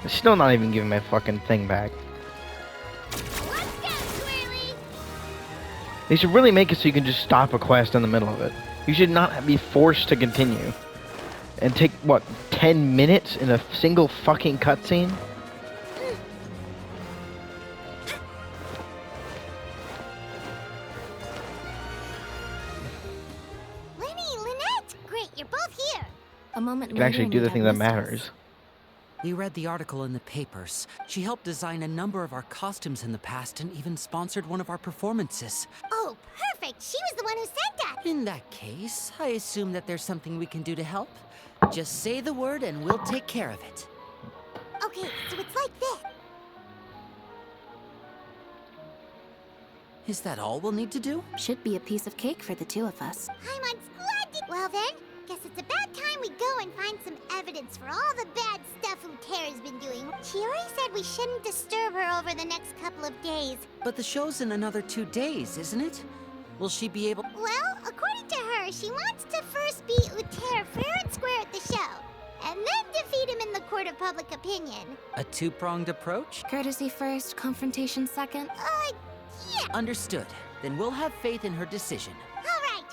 Still not even giving my fucking thing back. Let's go, Chiori! They should really make it so you can just stop a quest in the middle of it. You should not be forced to continue. And take, what, 10 minutes in a single fucking cutscene? Lenny, Lynette! Great, you're both here! A moment You can actually later, do and the we'd thing have that missed us. matters. We read the article in the papers. She helped design a number of our costumes in the past and even sponsored one of our performances. Oh, perfect! She was the one who sent us! In that case, I assume that there's something we can do to help. Just say the word and we'll take care of it. Okay, so it's like this. Is that all we'll need to do? Should be a piece of cake for the two of us. I'm splendid! Well then, guess it's about time we go and find some evidence for all the bad stuff Utera's been doing. Chiori said we shouldn't disturb her over the next couple of days. But the show's in another 2 days, isn't it? Will she be able... Well, according to her, she wants to first beat Utera fair and square at the show, and then defeat him in the court of public opinion. A two-pronged approach? Courtesy first, confrontation second. Yeah! Understood. Then we'll have faith in her decision. Alright!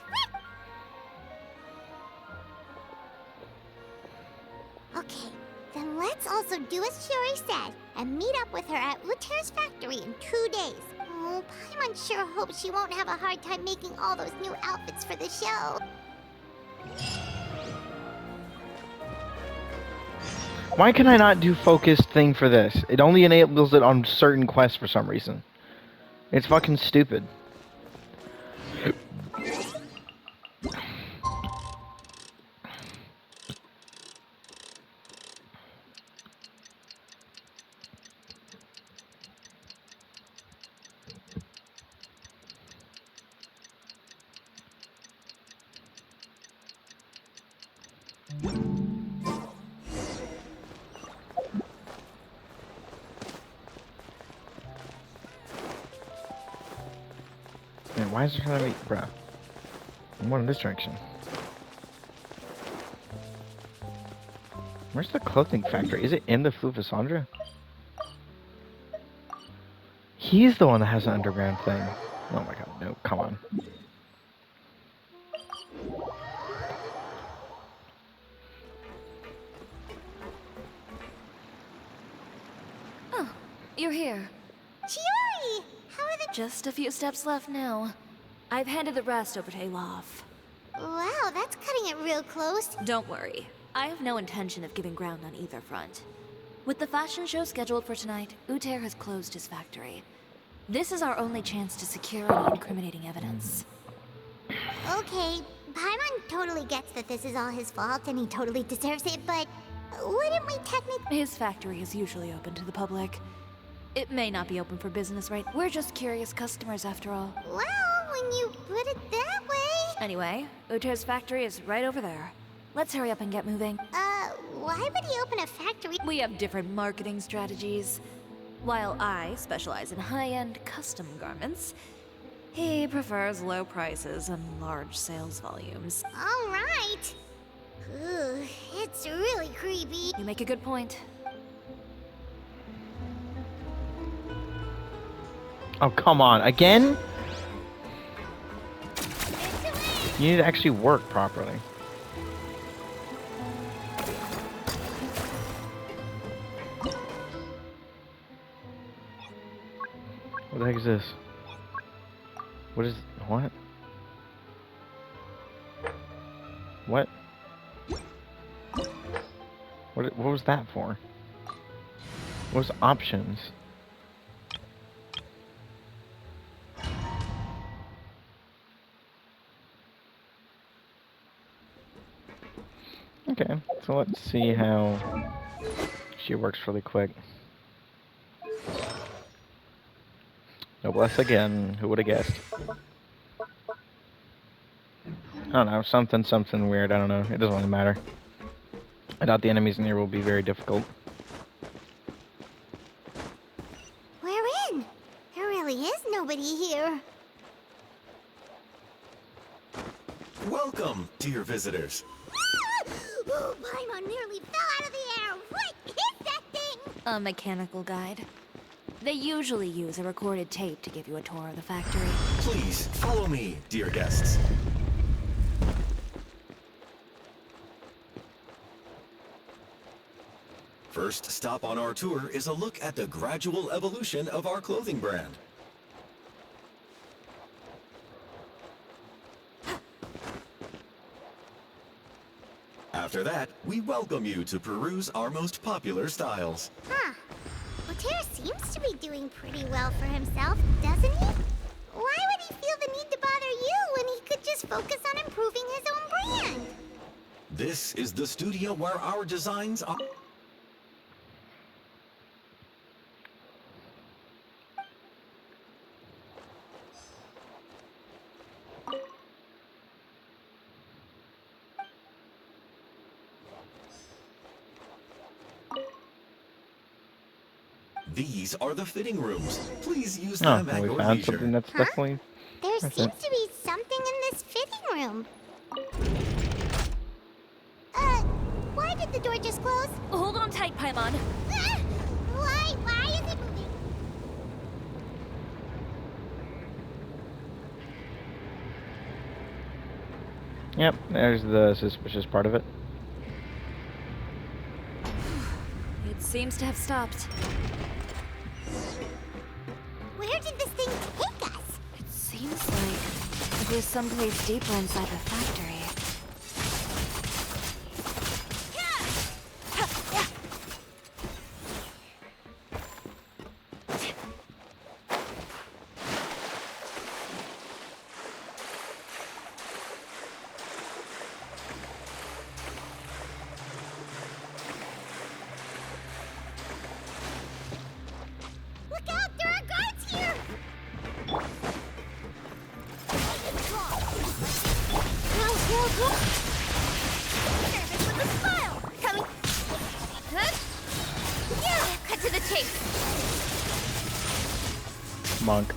Okay, then let's also do as Chiori said, and meet up with her at Utera's factory in 2 days. Oh, Paimon sure hopes she won't have a hard time making all those new outfits for the show. Why can I not do focused thing for this? It only enables it on certain quests for some reason. It's fucking stupid. Man, why is it trying to be... Bruh. I'm going in this direction. Where's the clothing factory? Is it in the Fluvasandra? He's the one that has an underground thing. Oh my god, no, come on. Oh, you're here. Chiori! How are the... Just a few steps left now. I've handed the rest over to Alov. Wow, that's cutting it real close. Don't worry. I have no intention of giving ground on either front. With the fashion show scheduled for tonight, Uther has closed his factory. This is our only chance to secure any incriminating evidence. Okay, Paimon totally gets that this is all his fault and he totally deserves it, but wouldn't we technically... His factory is usually open to the public. It may not be open for business, right? We're just curious customers after all. Well, when you put it that way... Anyway, Uther's factory is right over there. Let's hurry up and get moving. Why would he open a factory? We have different marketing strategies. While I specialize in high-end custom garments, he prefers low prices and large sales volumes. All right. Ooh, it's really creepy. You make a good point. Oh, come on. Again? You need to actually work properly. What the heck is this? What is... what? What? What was that for? What was options? Okay, so let's see how she works really quick. Noblesse again, who would have guessed? I don't know, something weird, I don't know, it doesn't really matter. I doubt the enemies in here will be very difficult. We're in. There really is nobody here. Welcome, dear visitors. Oh, Paimon nearly fell out of the air. What is that thing? A mechanical guide. They usually use a recorded tape to give you a tour of the factory. Please, follow me, dear guests. First stop on our tour is a look at the gradual evolution of our clothing brand. After that, we welcome you to peruse our most popular styles. Huh. Uter seems to be doing pretty well for himself, doesn't he? Why would he feel the need to bother you when he could just focus on improving his own brand? This is the studio where our designs are... These are the fitting rooms. Please use Oh, them at we your found leisure. something that's definitely... There That's seems it. to be something in this fitting room. Why did the door just close? Hold on tight, Paimon. Ah! Why is it moving? Yep, there's the suspicious part of it. It seems to have stopped. Where did this thing take us? It seems like it was someplace deeper inside the factory. Look out! There are guards here! Go! Nervous with a smile! Coming! Huh? Yeah! Cut to the chase! Monk.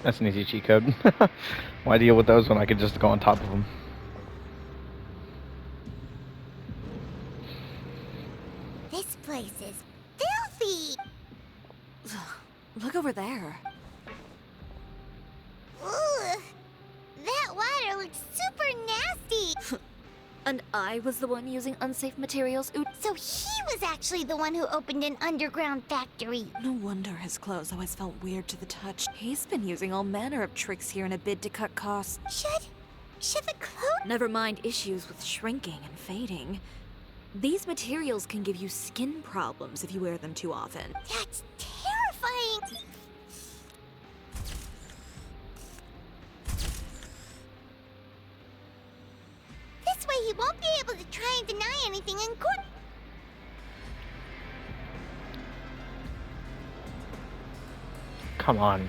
That's an easy cheat code. Why deal with those when I could just go on top of them? This place is filthy! Look over there. Ooh! That water looks super nasty! And I was the one using unsafe materials. So he was actually the one who opened an underground factory. No wonder his clothes always felt weird to the touch. He's been using all manner of tricks here in a bid to cut costs. Should the clothes... Never mind issues with shrinking and fading. These materials can give you skin problems if you wear them too often. That's terrifying! This way he won't be able to try and deny anything in court. Come on.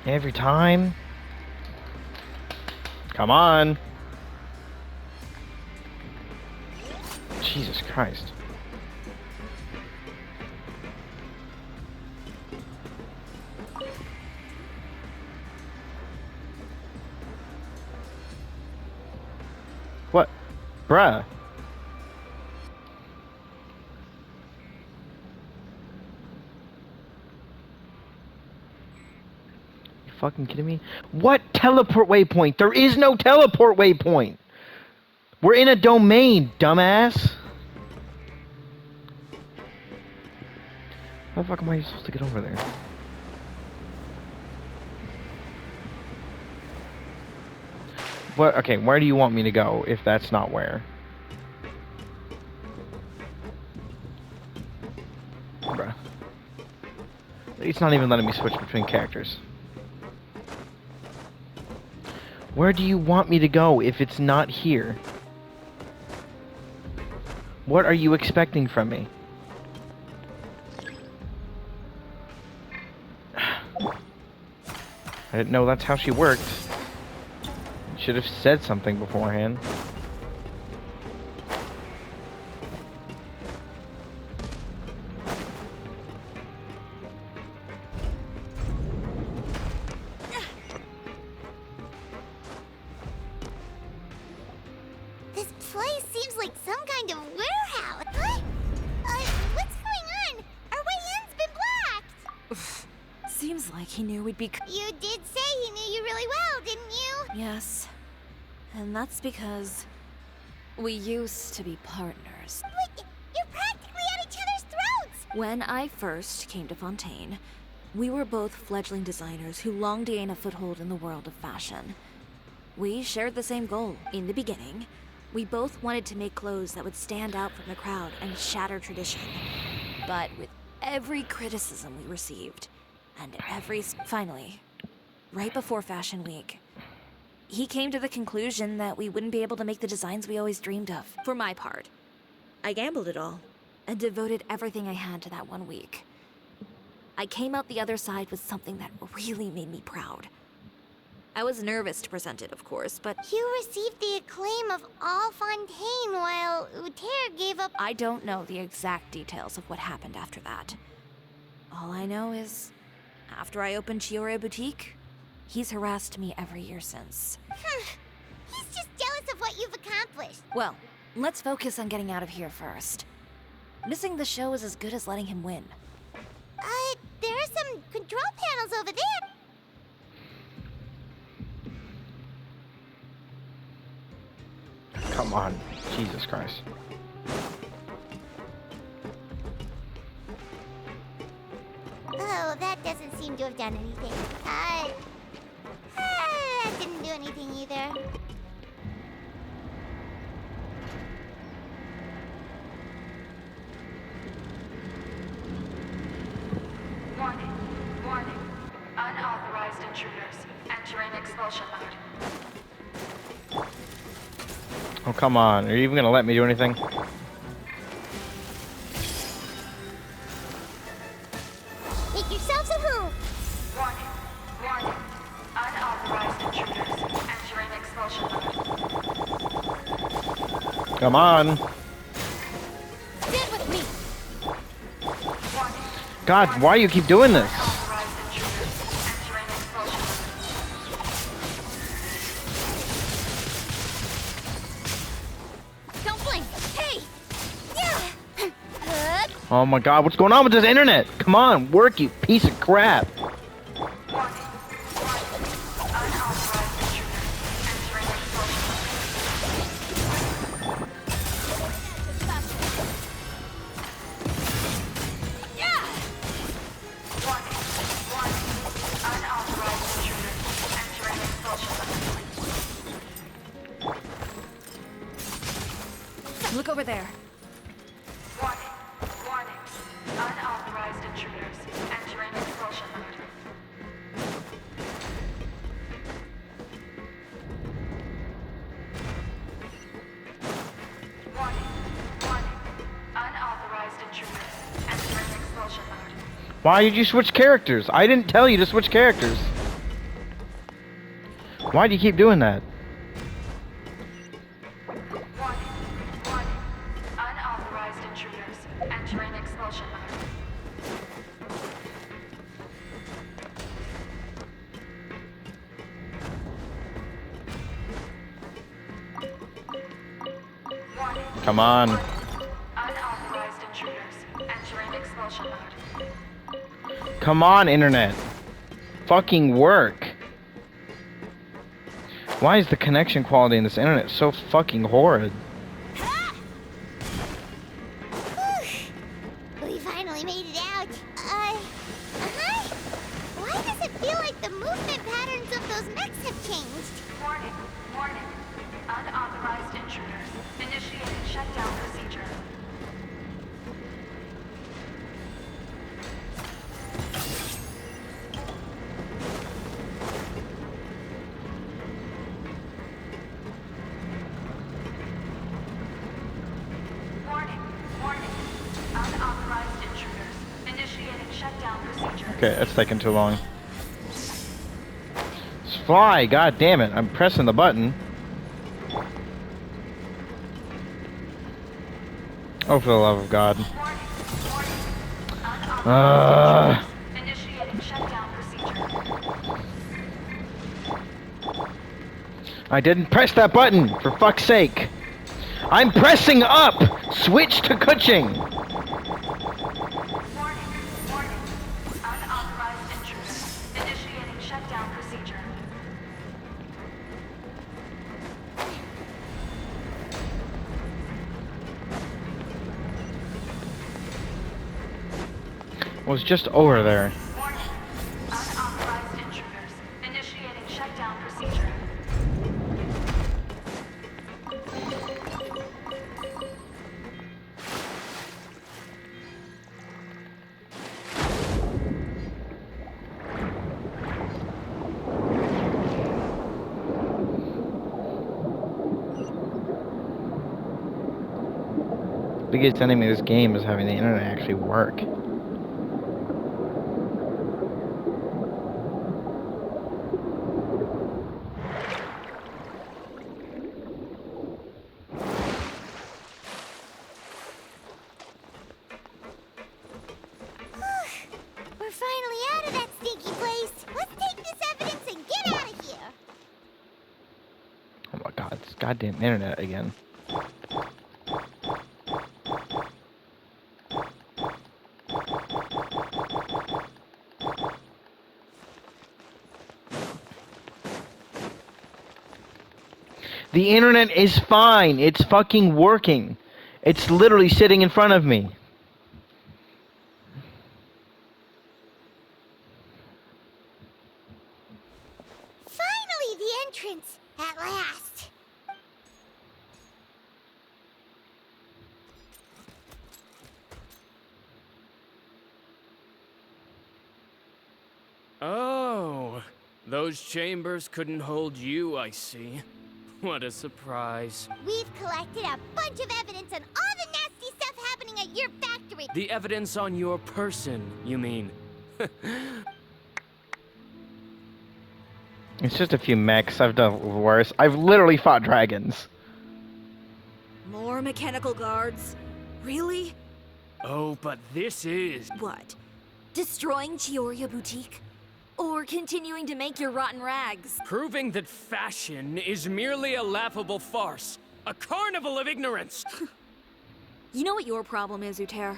Every time? Come on! Jesus Christ. What? Bruh. You fucking kidding me? What teleport waypoint? There is no teleport waypoint! We're in a domain, dumbass! How the fuck am I supposed to get over there? What? Okay, where do you want me to go if that's not where? Bruh. It's not even letting me switch between characters. Where do you want me to go if it's not here? What are you expecting from me? I didn't know that's how she worked. Should have said something beforehand. This place seems like some kind of warehouse. What? What's going on? Our way in's been blocked. Seems like he knew we'd be. You did say he knew you really well, didn't you? Yes. And that's because we used to be partners. But you're practically at each other's throats. When I first came to Fontaine, we were both fledgling designers who longed to gain a foothold in the world of fashion. We shared the same goal. In the beginning, we both wanted to make clothes that would stand out from the crowd and shatter tradition. But with every criticism we received, and finally, right before Fashion Week, he came to the conclusion that we wouldn't be able to make the designs we always dreamed of. For my part, I gambled it all and devoted everything I had to that 1 week. I came out the other side with something that really made me proud. I was nervous to present it, of course, but You received the acclaim of all Fontaine while Uter gave up. I don't know the exact details of what happened after that. All I know is, after I opened Chiori Boutique, he's harassed me every year since. He's just jealous of what you've accomplished. Well, let's focus on getting out of here first. Missing the show is as good as letting him win. There are some control panels over there. Come on. Jesus Christ. Oh, that doesn't seem to have done anything. That didn't do anything either. Warning. Warning. Unauthorized intruders entering expulsion mode. Oh, come on. Are you even gonna let me do anything? Make yourselves a move. Warning. Warning. Unauthorized intruders entering expulsion mode. Come on. Stand with me. Warning. God, why do you keep doing this? Unauthorized intruders entering expulsion mode. Don't blink. Hey. Yeah. Oh my God, what's going on with this internet? Come on, work, you piece of crap. Warning. Warning. Unauthorized intruders entering expulsion Warning. Warning. Unauthorized intruders entering expulsion Look over there. Warning. Warning. Unauthorized intruders entering expulsion mode. Warning. Warning. Unauthorized intruders entering expulsion mode. Why did you switch characters? I didn't tell you to switch characters. Why do you keep doing that? Warning. Warning. Unauthorized intruders entering expulsion mode. Warning. Come on. Unauthorized intruders entering expulsion mode. Come on, internet. Fucking work. Why is the connection quality in this internet so fucking horrid? We finally made it out. Why does it feel like the movement patterns of those mechs have changed? Warning. Warning. Unauthorized intruders. Initiating shutdown procedure. Warning. Warning. Unauthorized intruders. Initiating shutdown procedure. Okay, that's taking too long. It's fly, god damn it. I'm pressing the button. Oh, for the love of God. Initiating shutdown procedure. I didn't press that button, for fuck's sake. I'm pressing up! Switch to Kuching! Warning. Unauthorized intruder. Initiating shutdown procedure. Was just over there. Warning. Unauthorized intruders. Initiating shutdown procedure. The biggest enemy of this game is having the internet actually work. We're finally out of that stinky place. Let's take this evidence and get out of here. Oh my god, this goddamn internet again. The internet is fine. It's fucking working. It's literally sitting in front of me. Finally, the entrance. At last. Oh, those chambers couldn't hold you, I see. What a surprise. We've collected a bunch of evidence on all the nasty stuff happening at your factory. The evidence on your person, you mean? It's just a few mechs. I've done worse. I've literally fought dragons. More mechanical guards? Really? Oh, but this is... What? Destroying Chiori Boutique? Or continuing to make your rotten rags? proving that fashion is merely a laughable farce. A carnival of ignorance! You know what your problem is, Uter?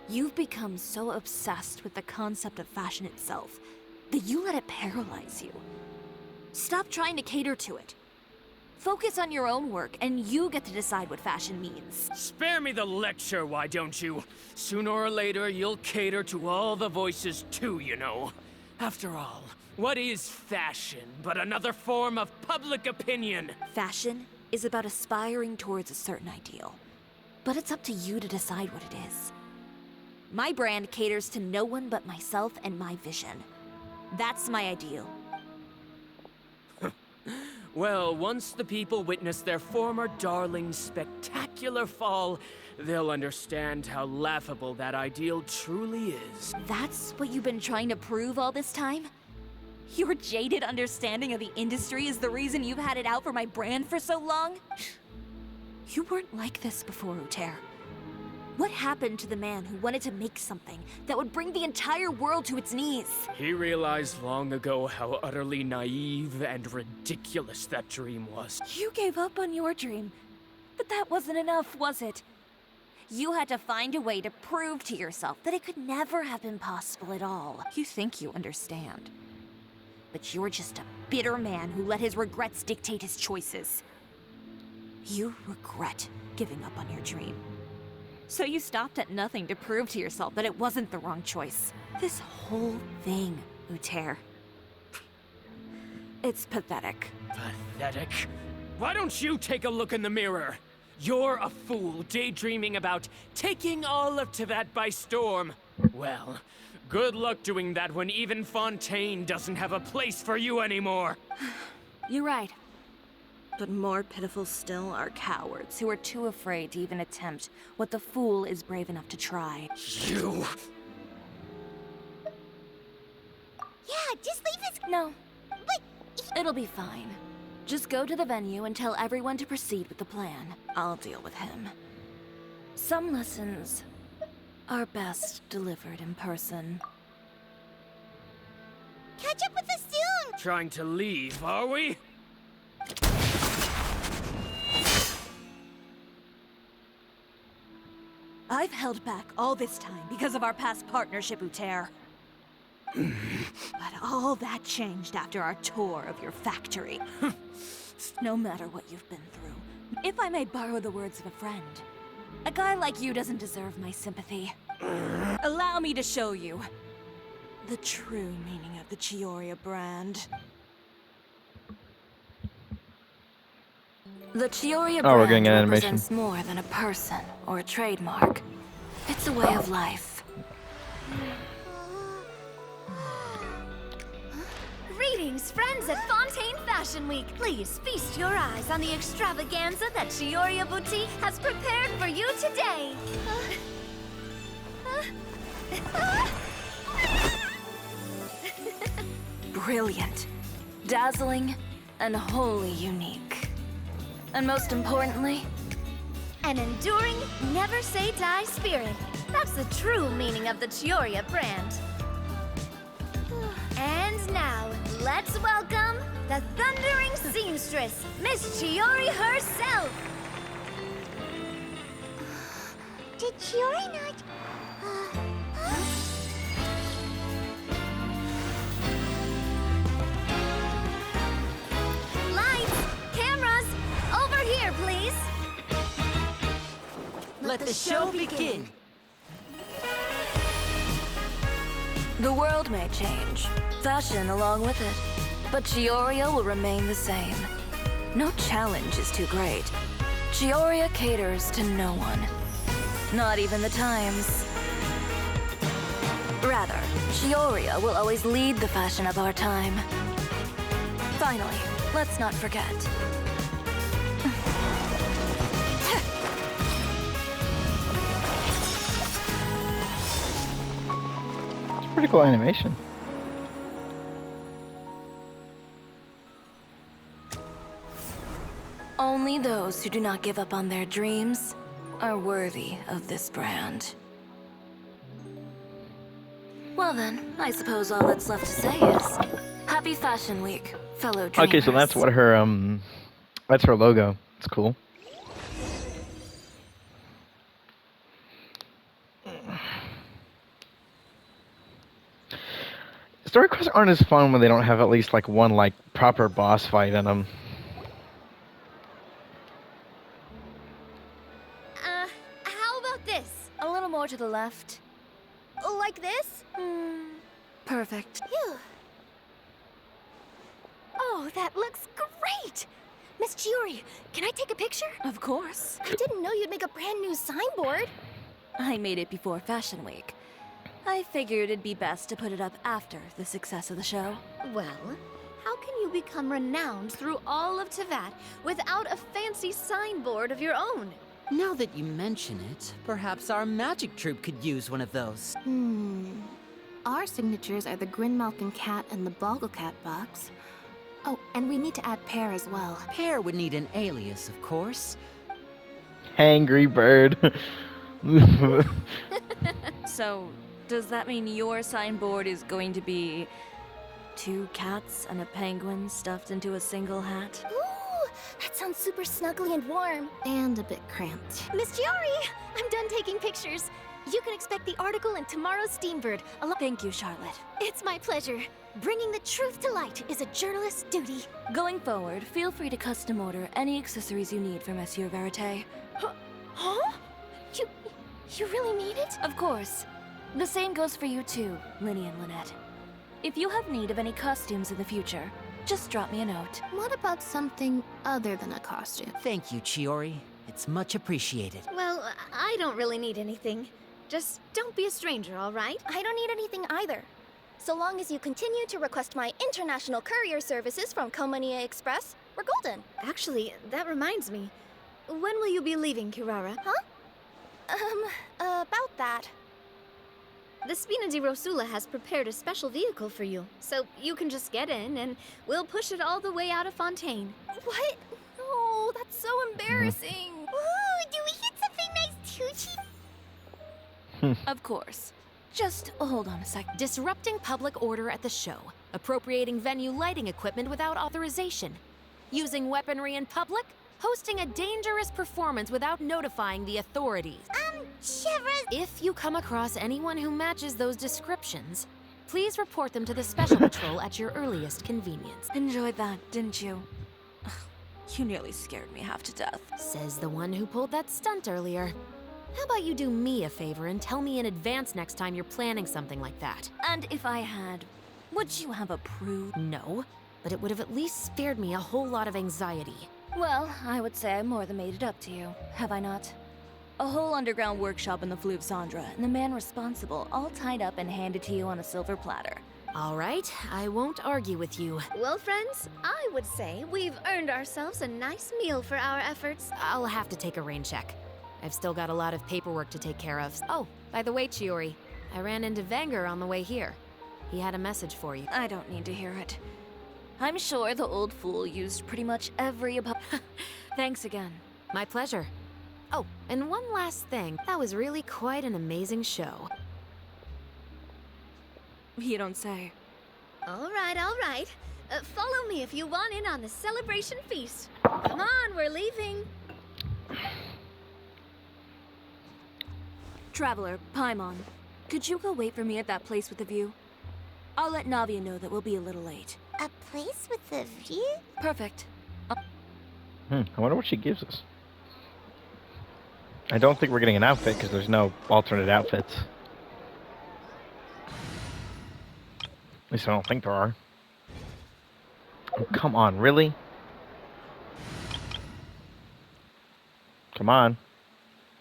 You've become so obsessed with the concept of fashion itself that you let it paralyze you. Stop trying to cater to it. Focus on your own work, and you get to decide what fashion means. Spare me the lecture, why don't you? Sooner or later, you'll cater to all the voices too, you know. After all, what is fashion but another form of public opinion? Fashion is about aspiring towards a certain ideal. But it's up to you to decide what it is. My brand caters to no one but myself and my vision. That's my ideal. Well, once the people witness their former darling's spectacular fall, they'll understand how laughable that ideal truly is. That's what you've been trying to prove all this time? Your jaded understanding of the industry is the reason you've had it out for my brand for so long? You weren't like this before, Uter. What happened to the man who wanted to make something that would bring the entire world to its knees? He realized long ago how utterly naive and ridiculous that dream was. You gave up on your dream, but that wasn't enough, was it? You had to find a way to prove to yourself that it could never have been possible at all. You think you understand, but you're just a bitter man who let his regrets dictate his choices. You regret giving up on your dream. So you stopped at nothing to prove to yourself that it wasn't the wrong choice. This whole thing, Uter. It's pathetic. Pathetic. Why don't you take a look in the mirror? You're a fool daydreaming about taking all of Tibet by storm. Well, good luck doing that when even Fontaine doesn't have a place for you anymore. You're right. But more pitiful still are cowards who are too afraid to even attempt what the fool is brave enough to try. You... Yeah, just leave his... No. But It'll be fine. Just go to the venue and tell everyone to proceed with the plan. I'll deal with him. Some lessons are best delivered in person. Catch up with us soon! Trying to leave, are we? I've held back all this time because of our past partnership, Uter. But all that changed after our tour of your factory. No matter what you've been through, if I may borrow the words of a friend, a guy like you doesn't deserve my sympathy. Allow me to show you the true meaning of the Chiori brand. The Chiori Oh, we're getting brand an animation. represents more than a person or a trademark. It's a way of life. Greetings, friends at Fontaine Fashion Week. Please feast your eyes on the extravaganza that Chiori Boutique has prepared for you today. Brilliant, dazzling, and wholly unique. And most importantly, An enduring, never say die spirit. That's the true meaning of the Chiori brand. And now, let's welcome the thundering seamstress, Miss Chiori herself. Did Chiori not... Lights, cameras, over here, please. Let the show begin. the world may change, fashion along with it, but Chiori will remain the same. No challenge is too great. Chiori caters to no one, not even the times. Rather, Chiori will always lead the fashion of our time. Finally, let's not forget. Pretty cool animation. Only those who do not give up on their dreams are worthy of this brand. Well then, I suppose all that's left to say is Happy Fashion Week, fellow dreamers. Okay, so that's what her that's her logo. It's cool. Story quests aren't as fun when they don't have at least like one like proper boss fight in them. How about this? A little more to the left. Like this? Perfect. Phew. Oh, that looks great! Miss Chiori, can I take a picture? Of course. I didn't know you'd make a brand new signboard. I made it before Fashion Week. I figured it'd be best to put it up after the success of the show. Well, how can you become renowned through all of Teyvat without a fancy signboard of your own? Now that you mention it, perhaps our magic troupe could use one of those. Our signatures are the Grinmalkin cat and the Bogglecat box. Oh, and we need to add Pear as well. Pear would need an alias, of course. Angry bird. So, does that mean your signboard is going to be 2 cats and a penguin stuffed into a single hat? Ooh, that sounds super snuggly and warm. And a bit cramped. Miss Chiori, I'm done taking pictures. You can expect the article in tomorrow's Steambird. Thank you, Charlotte. It's my pleasure. Bringing the truth to light is a journalist's duty. Going forward, feel free to custom order any accessories you need for Monsieur Verite. Huh? You really mean it? Of course. The same goes for you too, Linny and Lynette. If you have need of any costumes in the future, just drop me a note. What about something other than a costume? Thank you, Chiori. It's much appreciated. Well, I don't really need anything. Just don't be a stranger, all right? I don't need anything either. So long as you continue to request my international courier services from Komania Express, we're golden. Actually, that reminds me. When will you be leaving, Kirara? Huh? About that. The Spina di Rosula has prepared a special vehicle for you, so you can just get in and we'll push it all the way out of Fontaine. What? No, that's so embarrassing. Ooh, do we get something nice too, Chief? Of course. Just hold on a sec. Disrupting public order at the show. Appropriating venue lighting equipment without authorization. Using weaponry in public. Hosting a dangerous performance without notifying the authorities. Shivers. If you come across anyone who matches those descriptions, please report them to the Special Patrol at your earliest convenience. Enjoyed that, didn't you? Ugh, you nearly scared me half to death. Says the one who pulled that stunt earlier. How about you do me a favor and tell me in advance next time you're planning something like that? And if I had, would you have approved? No, but it would have at least spared me a whole lot of anxiety. Well, I would say I more than made it up to you, have I not? A whole underground workshop in the Fleuve Sandra, and the man responsible all tied up and handed to you on a silver platter. All right, I won't argue with you. Well, friends, I would say we've earned ourselves a nice meal for our efforts. I'll have to take a rain check. I've still got a lot of paperwork to take care of. Oh, by the way, Chiori, I ran into Wenger on the way here. He had a message for you. I don't need to hear it. I'm sure the old fool used pretty much every Thanks again. My pleasure. Oh, and one last thing. That was really quite an amazing show. You don't say. All right, all right. Follow me if you want in on the celebration feast. Come on, we're leaving. Traveler, Paimon, could you go wait for me at that place with the view? I'll let Navia know that we'll be a little late. A place with a view? Perfect. I wonder what she gives us. I don't think we're getting an outfit because there's no alternate outfits. At least I don't think there are. Oh, come on, really? Come on.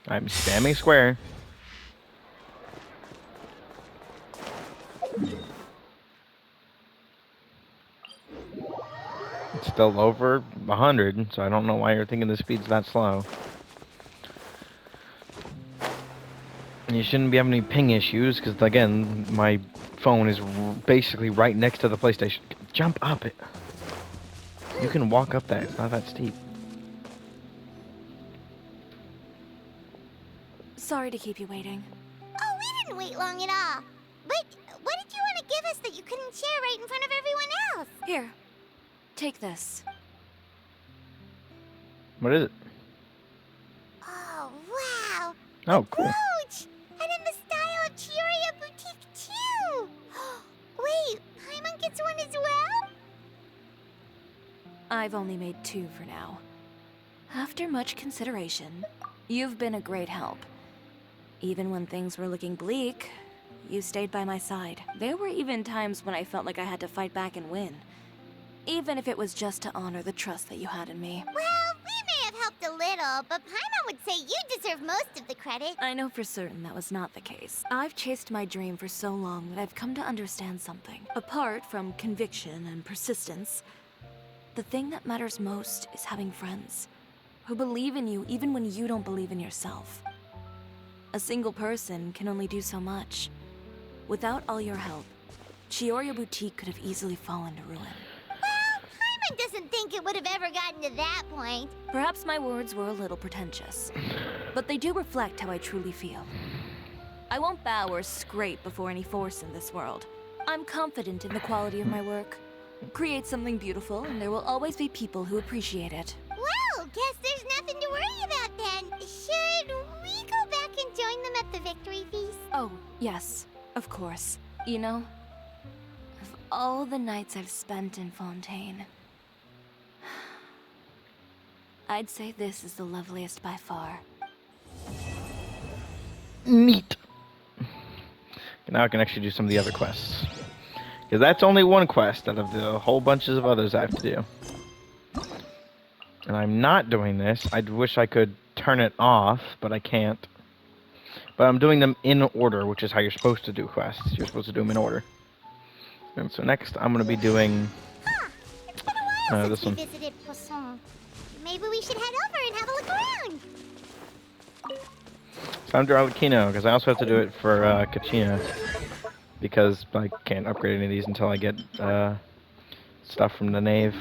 I'm spamming square. It's still over 100, so I don't know why you're thinking the speed's that slow. And you shouldn't be having any ping issues, because again, my phone is basically right next to the PlayStation. Jump up it. You can walk up that, it's not that steep. Sorry to keep you waiting. Oh, we didn't wait long at all. But what did you want to give us that you couldn't share right in front of everyone else? Here, take this. What is it? Oh, wow. Oh, cool. Brooch! And in the style of Chiori boutique, too. Wait, Paimon gets one as well? I've only made 2 for now. After much consideration, you've been a great help. Even when things were looking bleak, you stayed by my side. There were even times when I felt like I had to fight back and win. Even if it was just to honor the trust that you had in me. Well, we may have helped a little, but Paimon would say you deserve most of the credit. I know for certain that was not the case. I've chased my dream for so long that I've come to understand something. Apart from conviction and persistence, the thing that matters most is having friends who believe in you even when you don't believe in yourself. A single person can only do so much. Without all your help, Chiori Boutique could have easily fallen to ruin. Well, Paimon doesn't think it would have ever gotten to that point. Perhaps my words were a little pretentious, but they do reflect how I truly feel. I won't bow or scrape before any force in this world. I'm confident in the quality of my work. Create something beautiful, and there will always be people who appreciate it. Well, guess there's nothing to worry about then. Should we go back and join them at the victory feast? Oh, yes, of course. You know, of all the nights I've spent in Fontaine, I'd say this is the loveliest by far. Neat. Now I can actually do some of the other quests. Because that's only one quest out of the whole bunches of others I have to do. And I'm not doing this. I wish I could turn it off, but I can't. But I'm doing them in order, which is how you're supposed to do quests. You're supposed to do them in order. And so next, I'm going to be doing It's been a while this since one. we visited Poisson. Maybe we should head over and have a look around. Sandra Arlecchino, because I also have to do it for Kachina. because I can't upgrade any of these until I get stuff from the Knave.